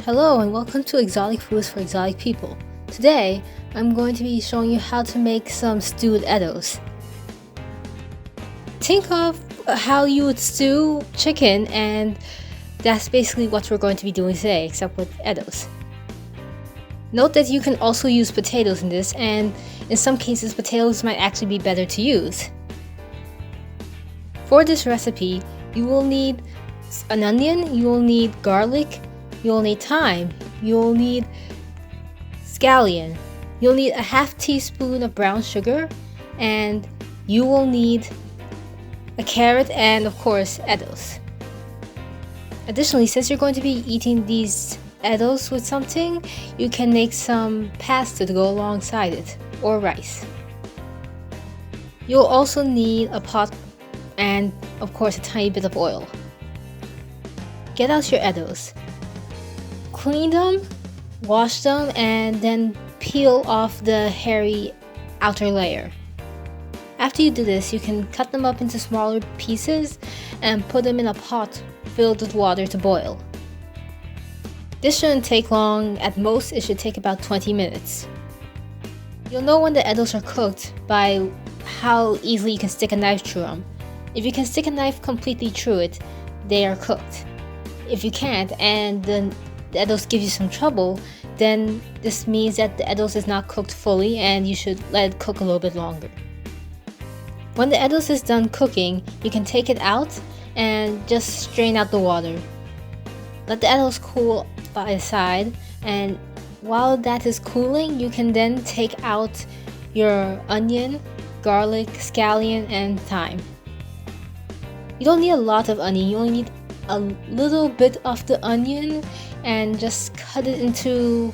Hello and welcome to Exotic Foods for Exotic People. Today, I'm going to be showing you how to make some stewed Eddos. Think of how you would stew chicken, and that's basically what we're going to be doing today, except with Eddos. Note that you can also use potatoes in this, and in some cases potatoes might actually be better to use. For this recipe, you will need an onion, you will need garlic, you'll need thyme, you'll need scallion, you'll need a half teaspoon of brown sugar, and you will need a carrot and of course Eddos. Additionally, since you're going to be eating these Eddos with something, you can make some pasta to go alongside it, or rice. You'll also need a pot and of course a tiny bit of oil. Get out your Eddos. Clean them, wash them, and then peel off the hairy outer layer. After you do this, you can cut them up into smaller pieces and put them in a pot filled with water to boil. This shouldn't take long. At most, it should take about 20 minutes. You'll know when the Eddos are cooked by how easily you can stick a knife through them. If you can stick a knife completely through it, they are cooked. If you can't, and the Eddos give you some trouble, then this means that the Eddos is not cooked fully and you should let it cook a little bit longer. When the Eddos is done cooking, you can take it out and just strain out the water. Let the Eddos cool by the side, and while that is cooling, you can then take out your onion, garlic, scallion, and thyme. You don't need a lot of onion, you only need a little bit of the onion and just cut it into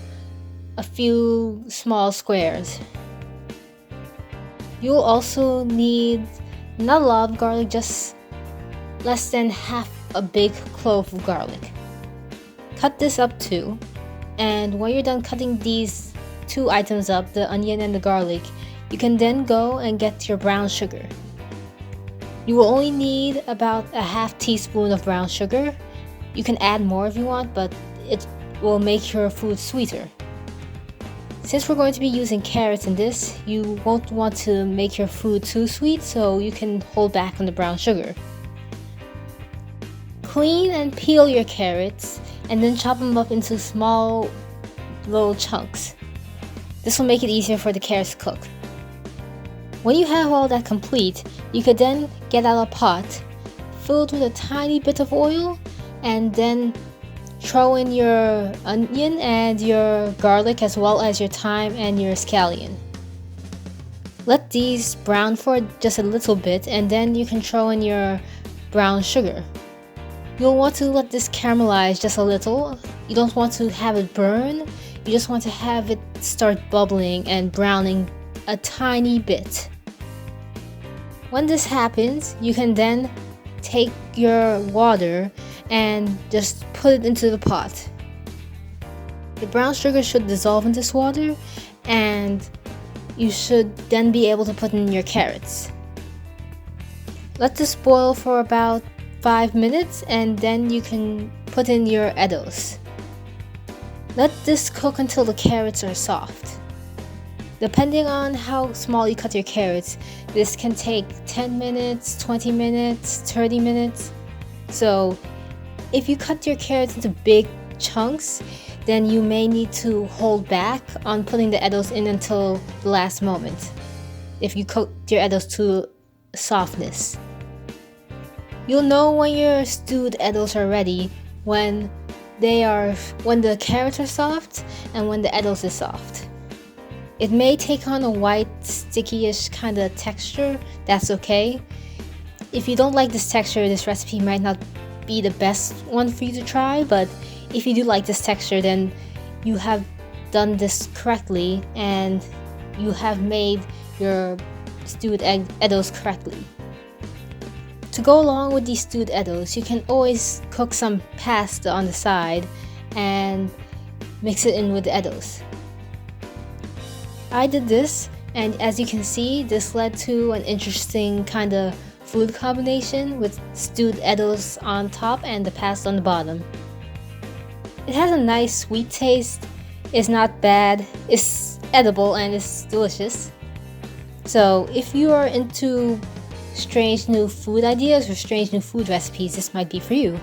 a few small squares. You'll also need not a lot of garlic, just less than half a big clove of garlic. Cut this up too, and when you're done cutting these two items up, the onion and the garlic, you can then go and get your brown sugar. You will only need about a half teaspoon of brown sugar. You can add more if you want, but it will make your food sweeter. Since we're going to be using carrots in this, you won't want to make your food too sweet, so you can hold back on the brown sugar. Clean and peel your carrots and then chop them up into small little chunks. This will make it easier for the carrots to cook. When you have all that complete, you could then get out a pot filled with a tiny bit of oil and then throw in your onion and your garlic as well as your thyme and your scallion. Let these brown for just a little bit and then you can throw in your brown sugar. You'll want to let this caramelize just a little. You don't want to have it burn, you just want to have it start bubbling and browning a tiny bit. When this happens, you can then take your water and just put it into the pot. The brown sugar should dissolve in this water, and you should then be able to put in your carrots. Let this boil for about 5 minutes and then you can put in your Eddos. Let this cook until the carrots are soft. Depending on how small you cut your carrots, this can take 10 minutes, 20 minutes, 30 minutes. So if you cut your carrots into big chunks, then you may need to hold back on putting the Eddos in until the last moment if you cook your Eddos to softness. You'll know when your stewed Eddos are ready when the carrots are soft and when the Eddos is soft. It may take on a white, sticky-ish kind of texture. That's okay. If you don't like this texture, this recipe might not be the best one for you to try, but if you do like this texture, then you have done this correctly and you have made your stewed Eddos correctly. To go along with these stewed Eddos, you can always cook some pasta on the side and mix it in with the Eddos. I did this, and as you can see, this led to an interesting kind of food combination with stewed Eddos on top and the pasta on the bottom. It has a nice sweet taste. It's not bad. It's edible and it's delicious. So if you are into strange new food ideas or strange new food recipes, this might be for you.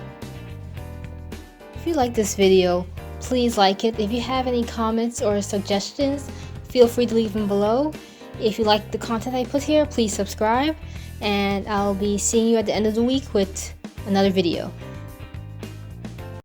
If you like this video, please like it. If you have any comments or suggestions, feel free to leave them below. If you like the content I put here, please subscribe, and I'll be seeing you at the end of the week with another video.